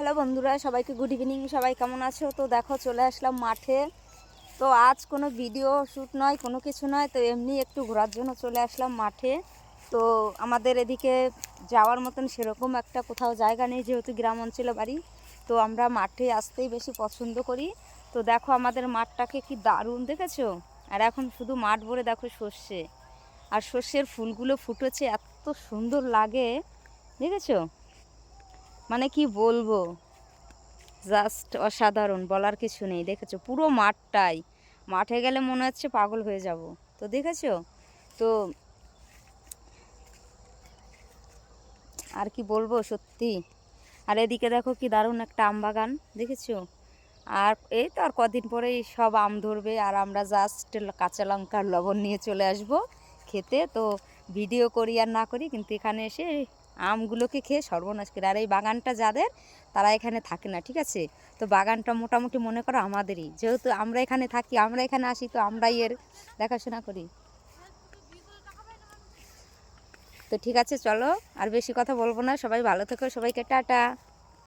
Hello বন্ধুরা, সবাইকে good evening. সবাই কেমন আছো? তো দেখো চলে আসলাম মাঠে। তো আজ কোনো ভিডিও শ্যুট নয়, কোনো কিছু নয়, তো এমনি একটু ঘোরার জন্য চলে আসলাম মাঠে। তো আমাদের এদিকে যাওয়ার মতন সেরকম একটা কোথাও জায়গা নেই, যেহেতু গ্রাম অঞ্চলে বাড়ি। তো আমরা মাঠে আসতেই বেশি পছন্দ করি। তো দেখো আমাদের মাঠটাকে কি দারুণ দেখেছো। আর এখন শুধু মাঠ ভরে দেখো সর্ষে, আর সর্ষের ফুলগুলো ফুটেছে, এত সুন্দর লাগে দেখেছো। মানে কি বলবো, জাস্ট অসাধারণ, বলার কিছু নেই। দেখেছো পুরো মাঠটাই, মাঠে গেলে মনে হচ্ছে পাগল হয়ে যাব। তো দেখেছো তো, আর কি বলবো সত্যি। আর এদিকে দেখো কি দারুণ একটা আম বাগান দেখেছো। আর এই তো আর কদিন পরেই সব আম ধরবে, আর আমরা জাস্ট কাঁচা লঙ্কার লবণ নিয়ে চলে আসব খেতে। তো ভিডিও করি আর না করি, কিন্তু এখানে এসে আমগুলোকে খেয়ে সর্বনাশ করে। আর এই বাগানটা যাদের, তারা এখানে থাকে না, ঠিক আছে। তো বাগানটা মোটামুটি মনে করো আমাদেরই, যেহেতু আমরা এখানে থাকি, আমরা এখানে আসি, তো আমরাই এর দেখাশোনা করি। তো ঠিক আছে, চলো আর বেশি কথা বলবো না। সবাই ভালো থেকো, সবাইকে টাটা।